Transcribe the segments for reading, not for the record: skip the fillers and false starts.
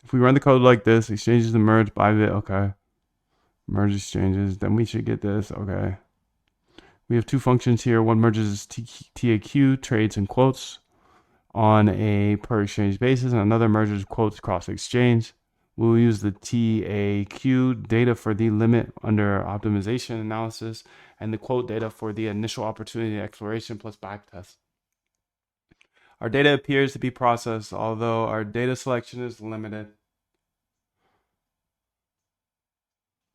If we run the code like this, exchanges to merge, Bybit, okay. Merge exchanges, then we should get this, okay. We have two functions here. One merges TAQ, trades and quotes, on a per exchange basis, and another merges quotes cross exchange. We'll use the TAQ data for the limit under optimization analysis and the quote data for the initial opportunity exploration plus backtest. Our data appears to be processed, although our data selection is limited.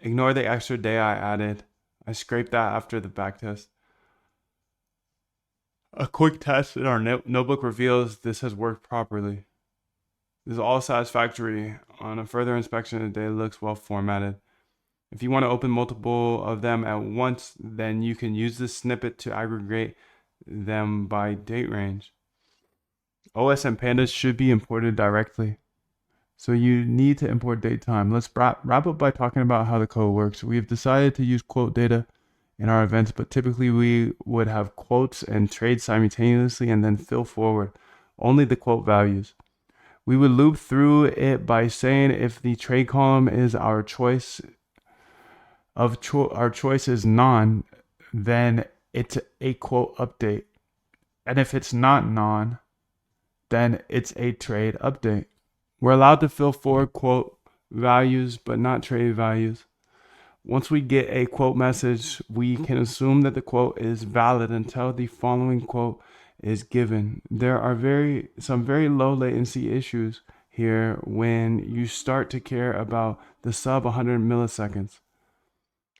Ignore the extra day I added. I scraped that after the backtest. A quick test in our notebook reveals this has worked properly. This is all satisfactory. On a further inspection, the data looks well formatted. If you want to open multiple of them at once, then you can use this snippet to aggregate them by date range. OS and pandas should be imported directly. So you need to import date time. Let's wrap up by talking about how the code works. We have decided to use quote data in our events, but typically we would have quotes and trades simultaneously and then fill forward only the quote values. We would loop through it by saying if the trade column is our choice our choice is none, then it's a quote update. And if it's not none, then it's a trade update. We're allowed to fill forward quote values, but not trade values. Once we get a quote message, we can assume that the quote is valid until the following quote is given. There are some very low latency issues here when you start to care about the sub 100 milliseconds,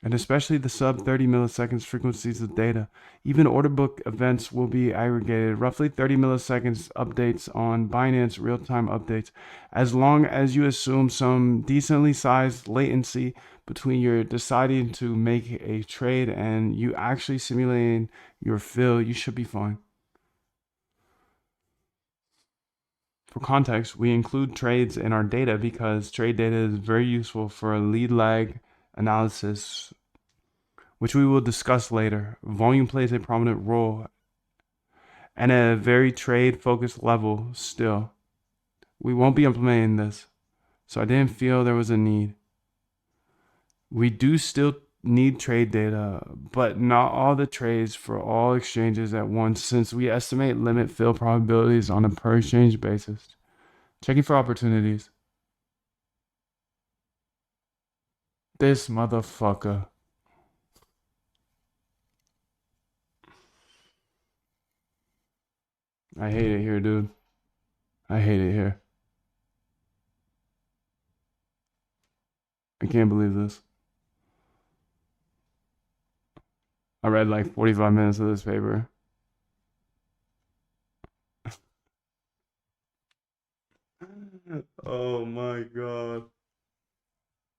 and especially the sub 30 milliseconds frequencies of data. Even order book events will be aggregated, roughly 30 milliseconds updates on Binance real-time updates, as long as you assume some decently sized latency between your deciding to make a trade and you actually simulating your fill, you should be fine. For context, we include trades in our data because trade data is very useful for a lead lag analysis, which we will discuss later. Volume plays a prominent role and at a very trade focused level still. We won't be implementing this, so I didn't feel there was a need. We do still need trade data, but not all the trades for all exchanges at once, since we estimate limit fill probabilities on a per exchange basis. Checking for opportunities. This motherfucker. I hate it here, dude. I hate it here. I can't believe this. I read like 45 minutes of this paper. Oh my god.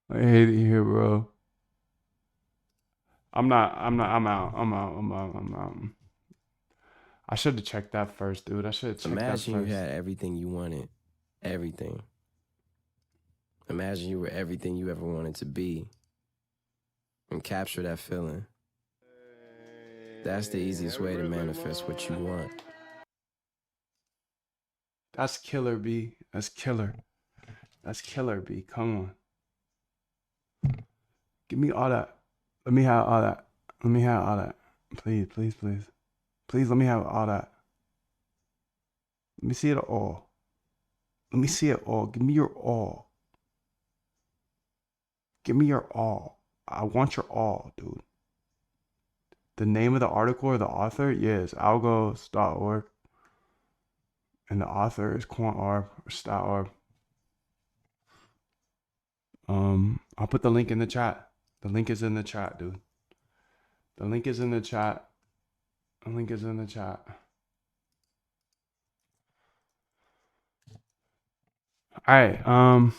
I hate it here, bro. I'm not, I'm out. I'm out. I should have checked that first, dude. I should have checked that Imagine you first. had everything you wanted. Everything. Imagine you were everything you ever wanted to be. And capture that feeling. That's the easiest way to manifest what you want. That's killer, B. That's killer. That's killer, B. Come on. Give me all that. Let me have all that. Let me have all that. Please, please, please. Please let me have all that. Let me see it all. Let me see it all. Give me your all. Give me your all. I want your all, dude. The name of the article or the author? Yes, algos.org. And the author is quantarb.org. I'll put the link in the chat. The link is in the chat, dude. The link is in the chat. The link is in the chat. Alright,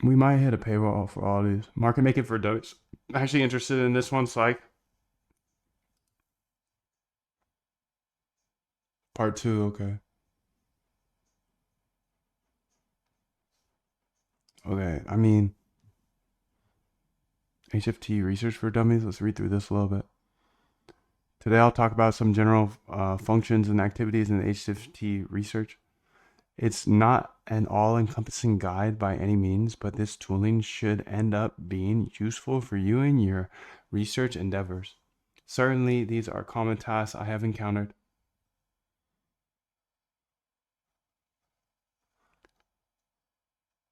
we might hit a paywall for all these. Market making for Doge. Actually interested in this one, Psych. Part 2, okay. Okay, I mean, HFT research for dummies. Let's read through this a little bit. Today I'll talk about some general functions and activities in HFT research. It's not an all encompassing guide by any means, but this tooling should end up being useful for you in your research endeavors. Certainly, these are common tasks I have encountered.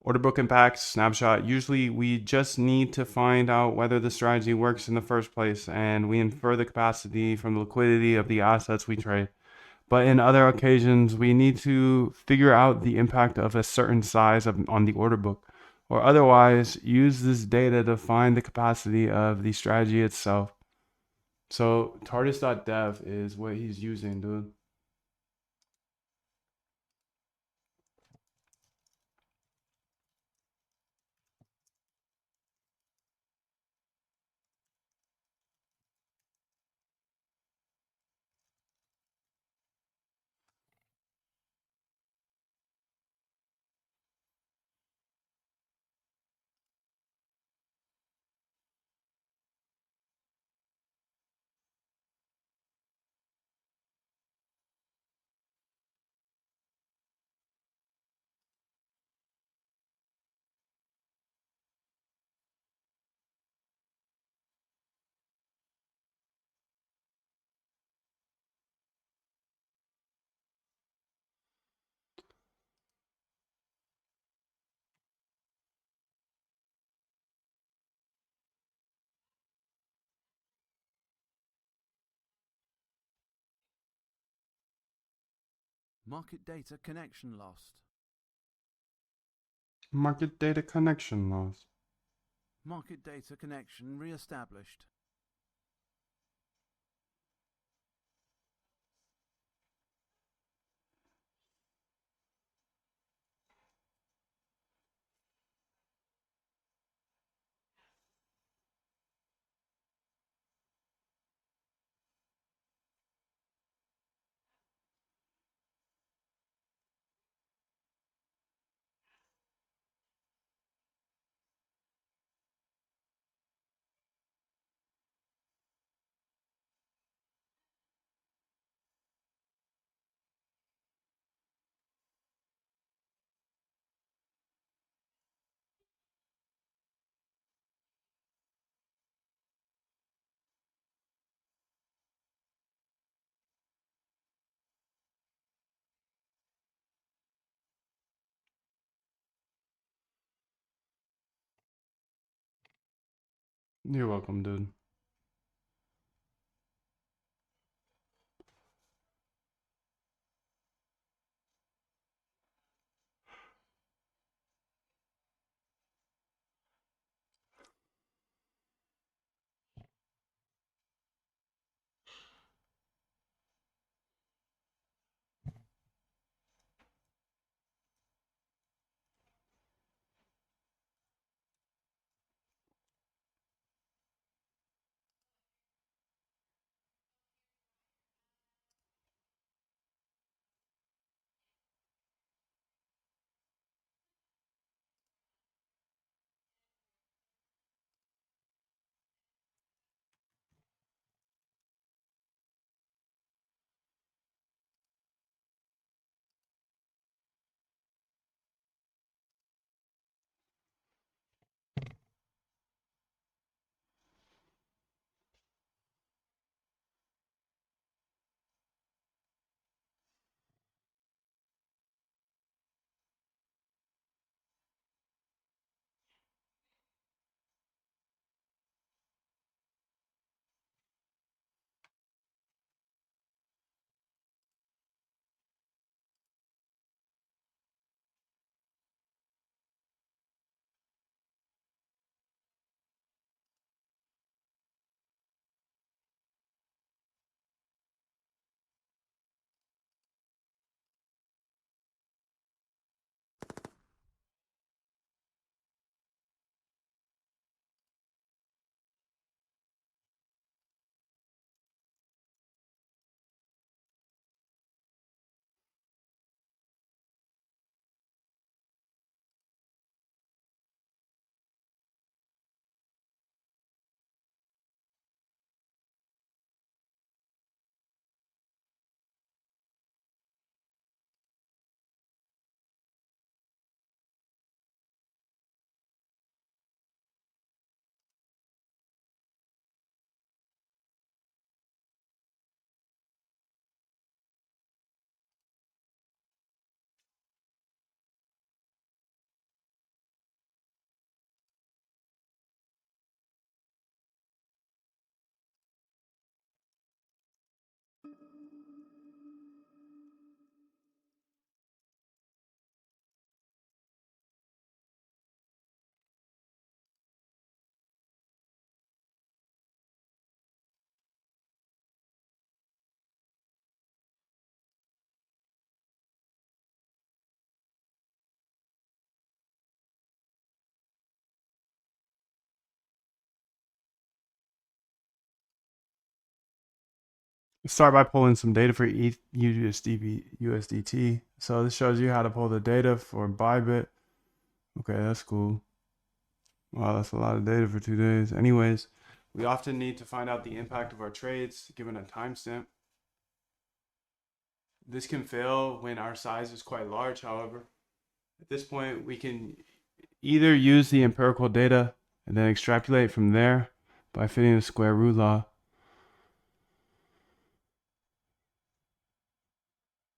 Order book impacts, snapshot. Usually, we just need to find out whether the strategy works in the first place, and we infer the capacity from the liquidity of the assets we trade. But in other occasions, we need to figure out the impact of a certain size on the order book, or otherwise use this data to find the capacity of the strategy itself. So TARDIS.dev is what he's using, dude. Market data connection lost. Market data connection loss. Market data connection re-established. You're welcome, dude. start by pulling some data for USDT. So this shows you how to pull the data for Bybit. Okay, that's cool. Wow, that's a lot of data for 2 days. Anyways, we often need to find out the impact of our trades given a timestamp. This can fail when our size is quite large, however. At this point, we can either use the empirical data and then extrapolate from there by fitting the square root law.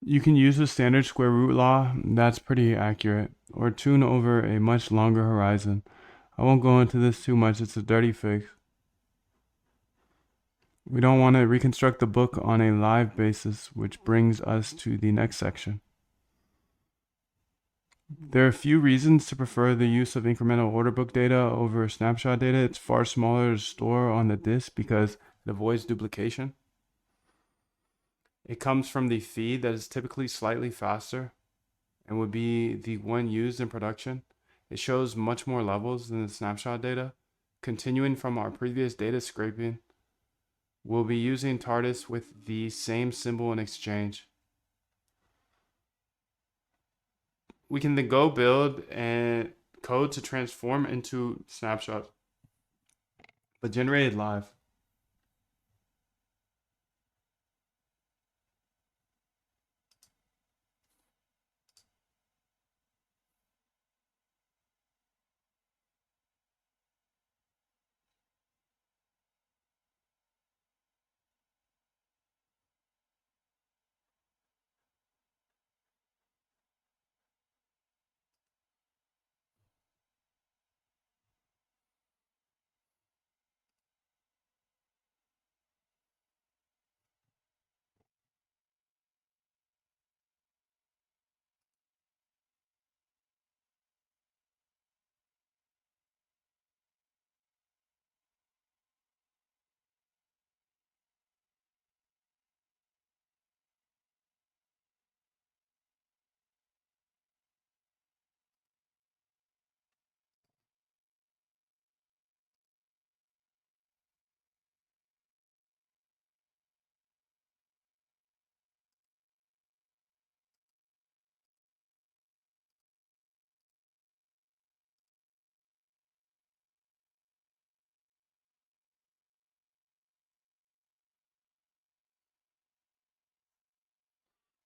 You can use the standard square root law, that's pretty accurate, or tune over a much longer horizon. I won't go into this too much, it's a dirty fix. We don't want to reconstruct the book on a live basis, which brings us to the next section. There are a few reasons to prefer the use of incremental order book data over snapshot data. It's far smaller to store on the disk because it avoids duplication. It comes from the feed that is typically slightly faster and would be the one used in production. It shows much more levels than the snapshot data. Continuing from our previous data scraping, we'll be using TARDIS with the same symbol in exchange. We can then go build and code to transform into snapshots, but generated live.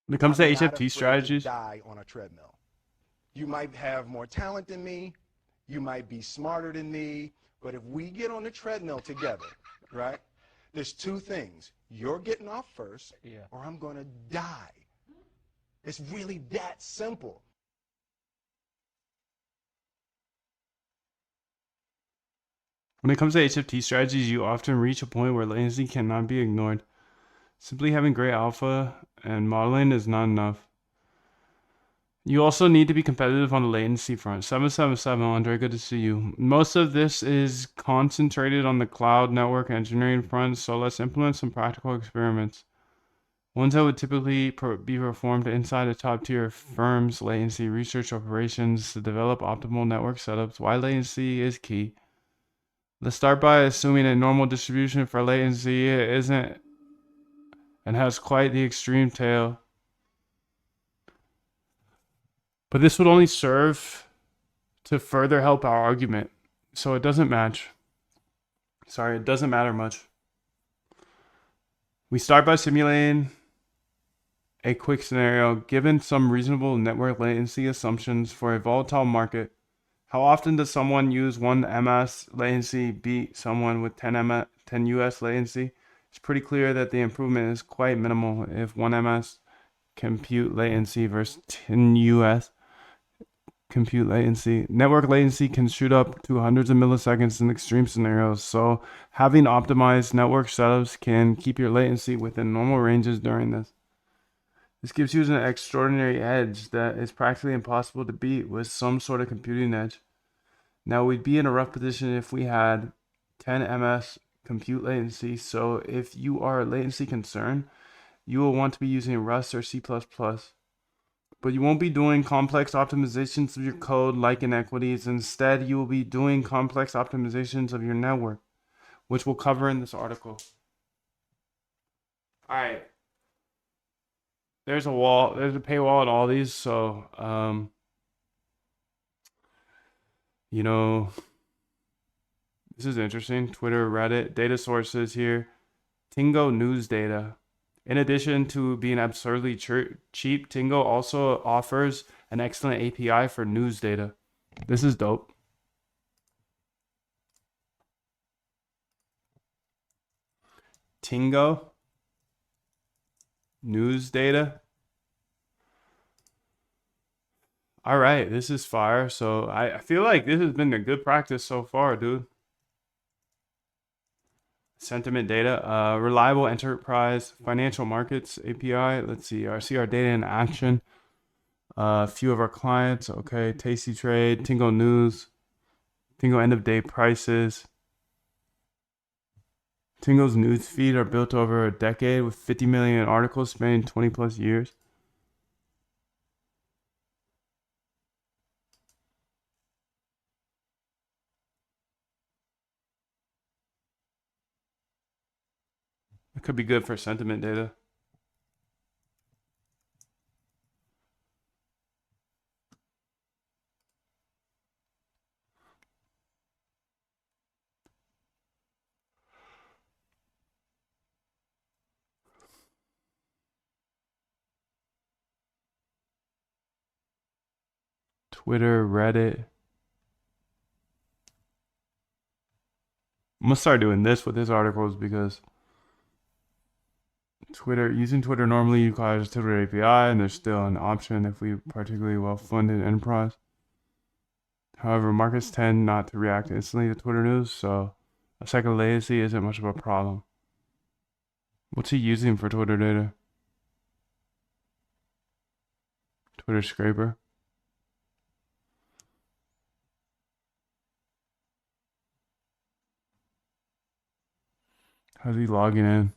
When it comes to I'm not HFT afraid strategies, to die on a treadmill. You might have more talent than me, you might be smarter than me, but if we get on the treadmill together, right, there's two things. You're getting off first, or I'm going to die. It's really that simple. when it comes to HFT strategies, you often reach a point where latency cannot be ignored. Simply having great alpha and modeling is not enough. You also need to be competitive on the latency front. 777, Andre, good to see you. Most of this is concentrated on the cloud network engineering front, so let's implement some practical experiments. Ones that would typically be performed inside a top-tier firm's latency research operations to develop optimal network setups. Why latency is key. Let's start by assuming a normal distribution for latency isn't and has quite the extreme tail. But this would only serve to further help our argument, so it doesn't match. Sorry, it doesn't matter much. We start by simulating a quick scenario. Given some reasonable network latency assumptions for a volatile market, how often does someone use 1 ms latency beat someone with 10 US latency? It's pretty clear that the improvement is quite minimal if 1 ms compute latency versus 10 US compute latency. Network latency can shoot up to hundreds of milliseconds in extreme scenarios, so having optimized network setups can keep your latency within normal ranges during this. This gives you an extraordinary edge that is practically impossible to beat with some sort of computing edge. Now, we'd be in a rough position if we had 10 ms compute latency, so if you are latency concerned, you will want to be using Rust or C++. But you won't be doing complex optimizations of your code like inequities. Instead, you will be doing complex optimizations of your network, which we'll cover in this article. All right. There's a wall. There's a paywall in all these. So, you know, this is interesting. Twitter, Reddit, data sources here. Tingo news data. In addition to being absurdly cheap, Tingo also offers an excellent API for news data. This is dope. Tingo news data. All right, this is fire. So I feel like this has been a good practice so far, dude. Sentiment data, reliable enterprise financial markets API. Let's see. I see our data in action. A few of our clients. Okay, Tasty Trade, Tingo News, Tingo end of day prices. Tingo's news feed are built over a decade with 50 million articles spanning 20 plus years. It could be good for sentiment data. Twitter, Reddit. I'm gonna start doing this with his articles because using Twitter normally requires Twitter API, and there's still an option if we particularly well-funded enterprise. However, markets tend not to react instantly to Twitter news, so a second latency isn't much of a problem. What's he using for Twitter data? Twitter scraper. How's he logging in?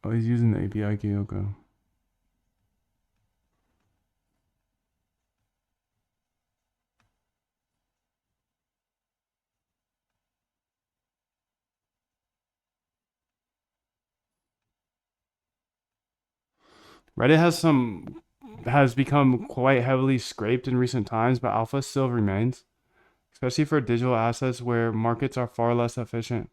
Oh, he's using the API key. Okay. Reddit has become quite heavily scraped in recent times, but alpha still remains, especially for digital assets where markets are far less efficient.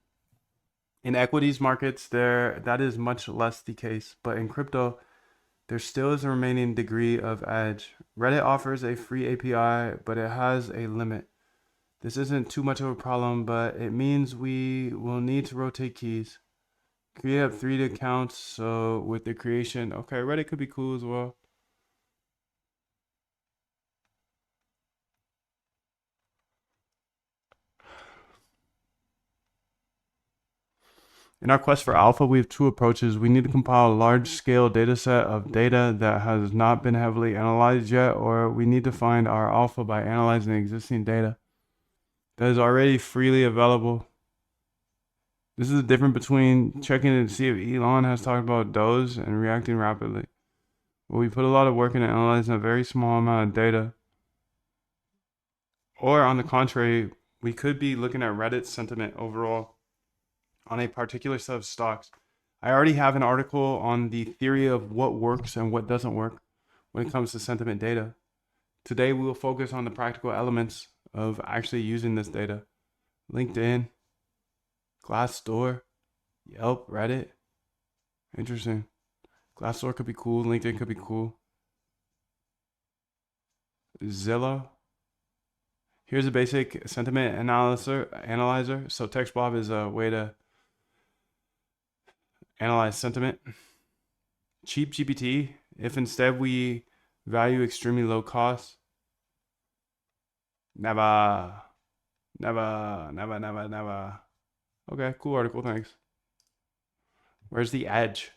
In equities markets, that is much less the case, but in crypto, there still is a remaining degree of edge. Reddit offers a free API, but it has a limit. This isn't too much of a problem, but it means we will need to rotate keys. Create up 3 accounts, so with the creation, okay, Reddit could be cool as well. In our quest for alpha, we have two approaches. We need to compile a large-scale data set of data that has not been heavily analyzed yet, or we need to find our alpha by analyzing existing data that is already freely available. This is the difference between checking to see if Elon has talked about Doge and reacting rapidly. Well, we put a lot of work into analyzing a very small amount of data. Or on the contrary, we could be looking at Reddit's sentiment overall on a particular set of stocks. I already have an article on the theory of what works and what doesn't work when it comes to sentiment data. Today, we will focus on the practical elements of actually using this data. LinkedIn, Glassdoor, Yelp, Reddit. Interesting. Glassdoor could be cool. LinkedIn could be cool. Zillow. Here's a basic sentiment analyzer. So TextBlob is a way to analyze sentiment. Cheap GPT, if instead we value extremely low cost. Never. Okay, cool article, thanks. Where's the edge?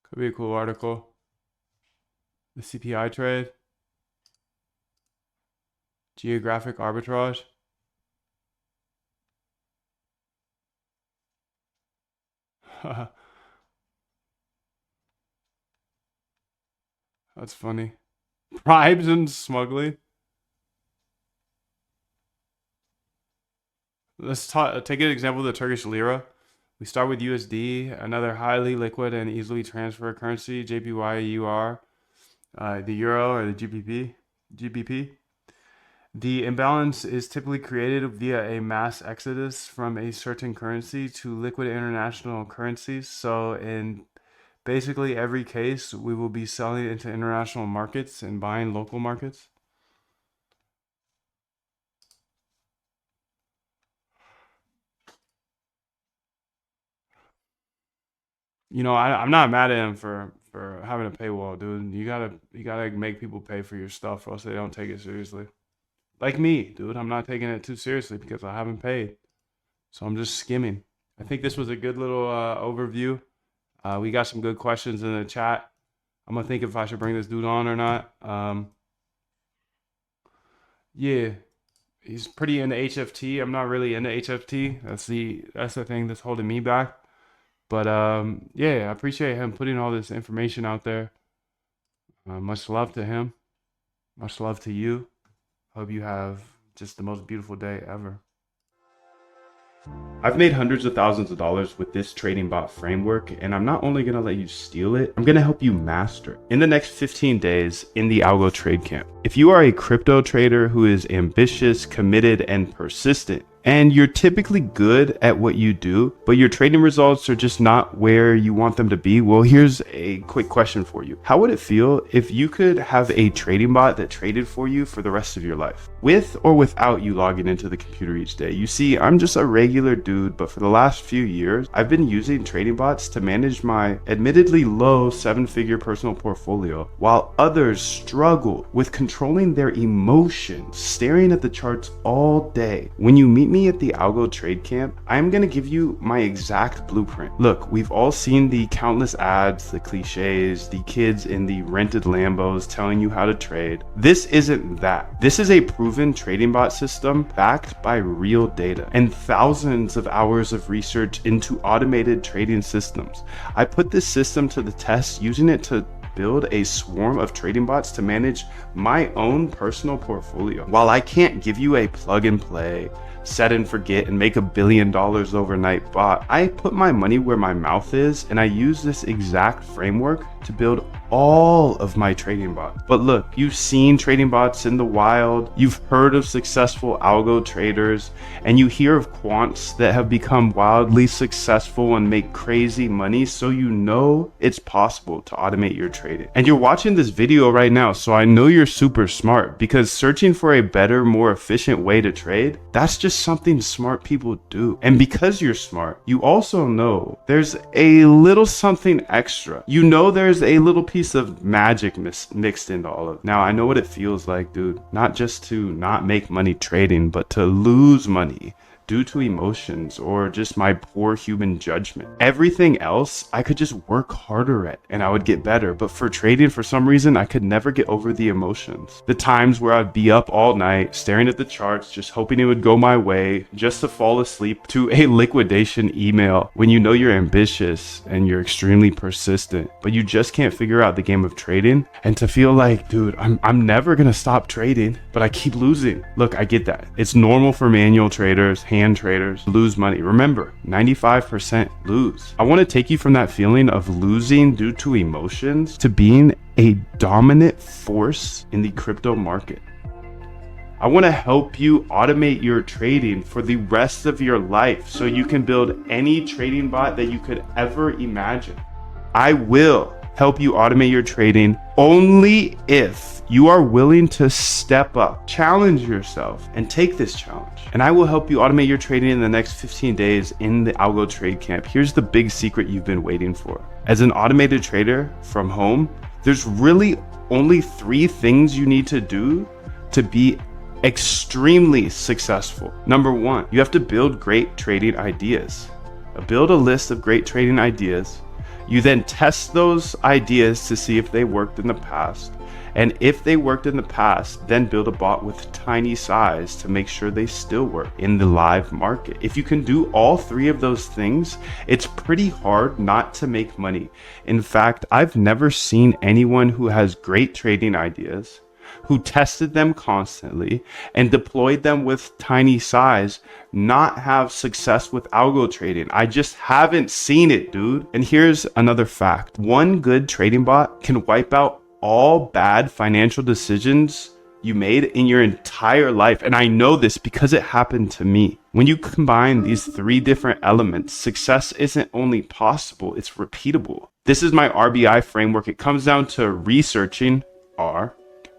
Could be a cool article. The CPI trade. Geographic arbitrage. That's funny. Bribes and smuggling. Let's take an example of the Turkish lira. We start with USD, another highly liquid and easily transfer currency, JPY, UR, the euro or the GBP. The imbalance is typically created via a mass exodus from a certain currency to liquid international currencies. So in basically every case, we will be selling into international markets and buying local markets. You know, I'm not mad at him for having a paywall, dude. You gotta make people pay for your stuff, or else they don't take it seriously. Like me, dude. I'm not taking it too seriously because I haven't paid, so I'm just skimming. I think this was a good little overview. We got some good questions in the chat. I'm gonna think if I should bring this dude on or not. Yeah, he's pretty into HFT. I'm not really into HFT. That's the thing that's holding me back. But yeah, I appreciate him putting all this information out there. Much love to him. Much love to you. Hope you have just the most beautiful day ever. I've made hundreds of thousands of dollars with this trading bot framework, and I'm not only going to let you steal it, I'm going to help you master it in the next 15 days in the Algo Trade Camp. If you are a crypto trader who is ambitious, committed, and persistent, and you're typically good at what you do, but your trading results are just not where you want them to be, well, here's a quick question for you. How would it feel if you could have a trading bot that traded for you for the rest of your life, with or without you logging into the computer each day? You see, I'm just a regular dude, but for the last few years, I've been using trading bots to manage my admittedly low 7-figure personal portfolio, while others struggle with controlling their emotions, staring at the charts all day. When you meet me at the Algo Trade Camp, I'm gonna give you my exact blueprint. Look, we've all seen the countless ads, the cliches, the kids in the rented Lambos telling you how to trade. This isn't that. This is a proven trading bot system backed by real data and thousands of hours of research into automated trading systems. I put this system to the test using it to build a swarm of trading bots to manage my own personal portfolio. While I can't give you a plug and play, set and forget and make $1 billion overnight bot, I put my money where my mouth is, and I use this exact framework to build all of my trading bots. But look, you've seen trading bots in the wild, you've heard of successful algo traders, and you hear of quants that have become wildly successful and make crazy money, so you know it's possible to automate your trading. And you're watching this video right now, so I know you're super smart, because searching for a better, more efficient way to trade, that's just something smart people do. And because you're smart, you also know there's a little something extra. You know there's a little piece of magic mixed into all of it. Now, I know what it feels like, dude. Not just to not make money trading, but to lose money due to emotions or just my poor human judgment. Everything else I could just work harder at and I would get better, but for trading, for some reason, I could never get over the emotions. The times where I'd be up all night staring at the charts, just hoping it would go my way, just to fall asleep to a liquidation email when you know you're ambitious and you're extremely persistent, but you just can't figure out the game of trading, and to feel like, dude, I'm never gonna stop trading, but I keep losing. Look, I get that. It's normal for manual traders, hand traders, lose money. Remember, 95% lose. I want to take you from that feeling of losing due to emotions to being a dominant force in the crypto market. I want to help you automate your trading for the rest of your life so you can build any trading bot that you could ever imagine. I will help you automate your trading only if you are willing to step up, challenge yourself, and take this challenge. And I will help you automate your trading in the next 15 days in the Algo Trade Camp. Here's the big secret you've been waiting for. As an automated trader from home, there's really only 3 things you need to do to be extremely successful. Number 1, you have to build great trading ideas. Build a list of great trading ideas. You then test those ideas to see if they worked in the past. And if they worked in the past, then build a bot with tiny size to make sure they still work in the live market. If you can do all 3 of those things, it's pretty hard not to make money. In fact, I've never seen anyone who has great trading ideas, who tested them constantly and deployed them with tiny size not have success with algo trading. I just haven't seen it, dude. And here's another fact. One good trading bot can wipe out all bad financial decisions you made in your entire life. And I know this because it happened to me. When you combine these three different elements, success isn't only possible, it's repeatable. This is my RBI framework. It comes down to researching, R,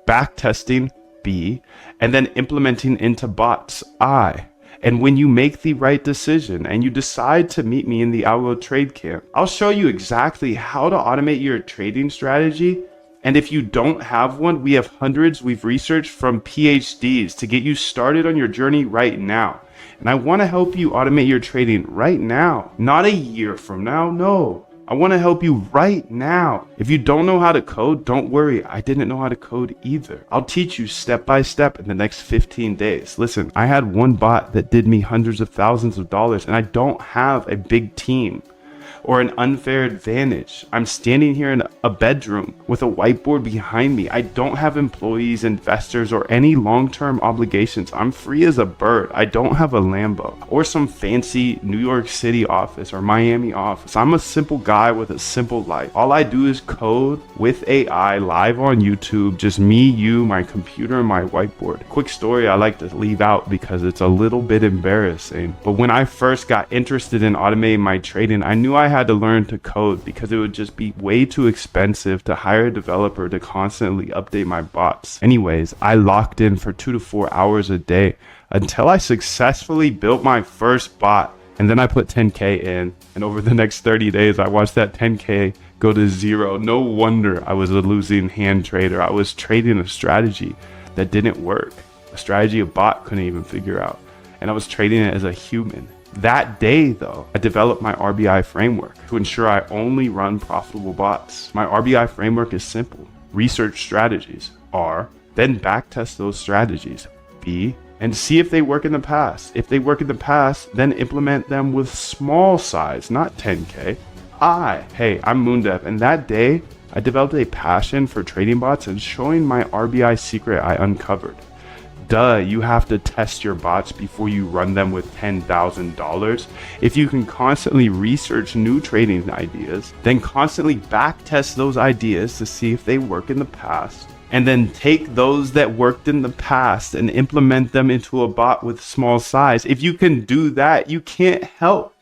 backtesting, B, and then implementing into bots, I. And when you make the right decision and you decide to meet me in the Algo Trade Camp, I'll show you exactly how to automate your trading strategy. And if you don't have one, we have hundreds we've researched from PhDs to get you started on your journey right now. And I want to help you automate your trading right now, not a year from now. No, I want to help you right now. If you don't know how to code, don't worry. I didn't know how to code either. I'll teach you step by step in the next 15 days. Listen, I had one bot that did me hundreds of thousands of dollars, and I don't have a big team or an unfair advantage. I'm standing here in a bedroom with a whiteboard behind me. I don't have employees, investors, or any long-term obligations. I'm free as a bird. I don't have a Lambo or some fancy New York City office or Miami office. I'm a simple guy with a simple life. All I do is code with AI live on YouTube, just me, you, my computer, and my whiteboard. Quick story I like to leave out because it's a little bit embarrassing. But when I first got interested in automating my trading, I knew I had to learn to code because it would just be way too expensive to hire a developer to constantly update my bots. Anyways, I locked in for 2 to 4 hours a day until I successfully built my first bot. And then I put 10K in, and over the next 30 days, I watched that 10K go to zero. No wonder I was a losing hand trader. I was trading a strategy that didn't work, a strategy a bot couldn't even figure out. And I was trading it as a human. That day, though, I developed my RBI framework to ensure I only run profitable bots. My RBI framework is simple. Research strategies, R, then backtest those strategies, B, and see if they work in the past. If they work in the past, then implement them with small size, not 10K. Hey, I'm Moondev, and that day, I developed a passion for trading bots and showing my RBI secret I uncovered. You have to test your bots before you run them with $10,000. If you can constantly research new trading ideas, then constantly backtest those ideas to see if they work in the past, and then take those that worked in the past and implement them into a bot with small size. If you can do that, you can't help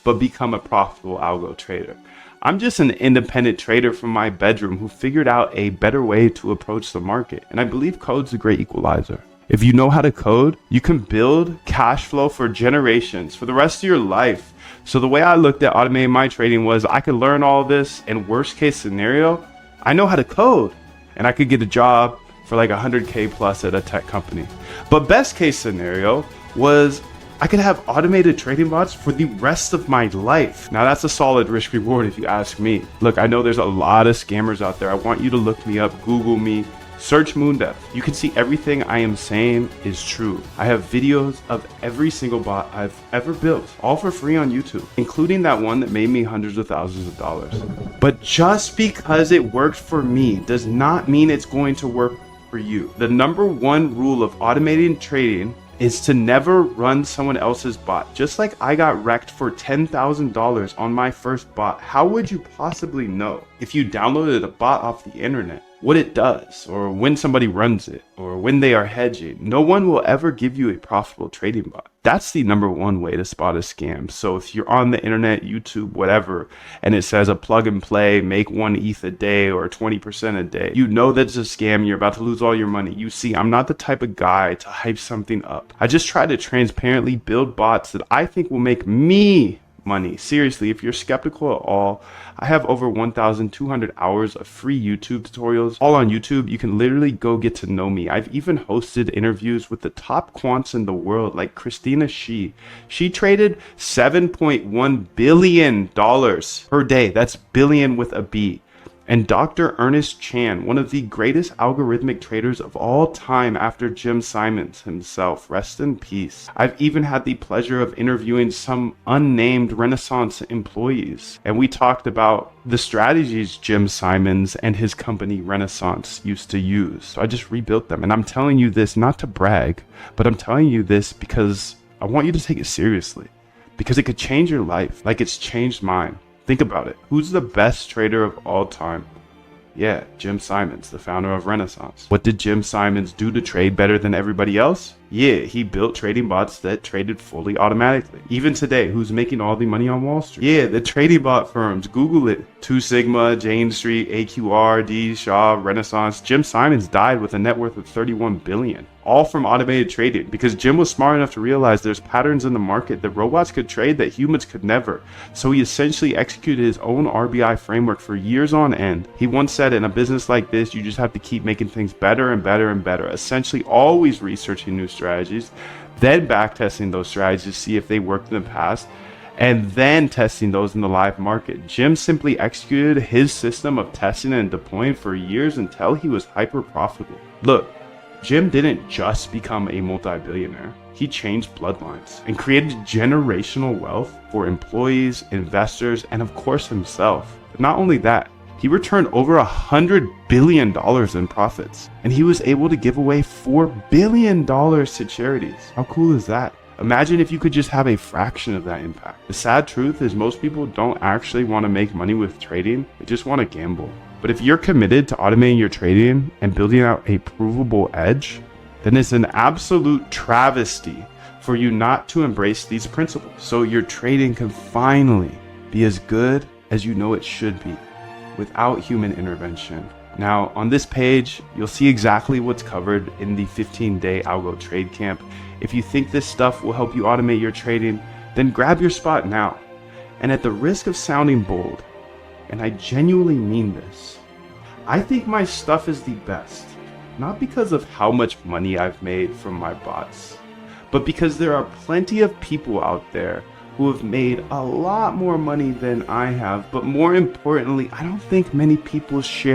but become a profitable algo trader. I'm just an independent trader from my bedroom who figured out a better way to approach the market, and I believe code's a great equalizer. If you know how to code, you can build cash flow for generations, for the rest of your life. So the way I looked at automating my trading was I could learn all this, and worst case scenario, I know how to code and I could get a job for like 100K plus at a tech company. But best case scenario was I could have automated trading bots for the rest of my life. Now that's a solid risk reward if you ask me. Look, I know there's a lot of scammers out there. I want you to look me up, Google me, search Moondev. You can see everything I am saying is true. I have videos of every single bot I've ever built, all for free on YouTube, including that one that made me hundreds of thousands of dollars. But just because it worked for me does not mean it's going to work for you. The number one rule of automating trading is to never run someone else's bot. Just like I got wrecked for $10,000 on my first bot, how would you possibly know if you downloaded a bot off the internet what it does, or when somebody runs it, or when they are hedging? No one will ever give you a profitable trading bot. That's the number one way to spot a scam. So if you're on the internet, YouTube, whatever, and it says a plug and play, make 1 ETH a day or 20% a day, you know that's a scam. You're about to lose all your money. You see, I'm not the type of guy to hype something up. I just try to transparently build bots that I think will make me money. Seriously, if you're skeptical at all, I have over 1,200 hours of free YouTube tutorials, all on YouTube. You can literally go get to know me. I've even hosted interviews with the top quants in the world, like Christina Shi. She traded $7.1 billion per day. That's billion with a B. and Dr. Ernest Chan, one of the greatest algorithmic traders of all time after Jim Simons himself. Rest in peace. I've even had the pleasure of interviewing some unnamed Renaissance employees, and we talked about the strategies Jim Simons and his company Renaissance used to use. So I just rebuilt them, and I'm telling you this not to brag, but I'm telling you this because I want you to take it seriously, because it could change your life like it's changed mine. Think about it. Who's the best trader of all time? Yeah, Jim Simons, the founder of Renaissance. What did Jim Simons do to trade better than everybody else? Yeah, he built trading bots that traded fully automatically. Even today, who's making all the money on Wall Street? Yeah, the trading bot firms. Google it. 2 Sigma, Jane Street, AQR, D, Shaw, Renaissance. Jim Simons died with a net worth of $31 billion. All from automated trading, because Jim was smart enough to realize there's patterns in the market that robots could trade that humans could never. So he essentially executed his own RBI framework for years on end. He once said, in a business like this, you just have to keep making things better and better and better, essentially always researching new strategies, then backtesting those strategies to see if they worked in the past, and then testing those in the live market. Jim simply executed his system of testing and deploying for years until he was hyper profitable. Look, Jim didn't just become a multi-billionaire. He changed bloodlines and created generational wealth for employees, investors, and of course himself. But not only that, he returned over $100 billion in profits, and he was able to give away $4 billion to charities. How cool is that? Imagine if you could just have a fraction of that impact. The sad truth is most people don't actually want to make money with trading, they just want to gamble. But if you're committed to automating your trading and building out a provable edge, then it's an absolute travesty for you not to embrace these principles, so your trading can finally be as good as you know it should be, without human intervention. Now, on this page, you'll see exactly what's covered in the 15-day Algo Trade Camp. If you think this stuff will help you automate your trading, then grab your spot now. And at the risk of sounding bold, and I genuinely mean this, I think my stuff is the best, not because of how much money I've made from my bots, but because there are plenty of people out there who have made a lot more money than I have, but more importantly, I don't think many people share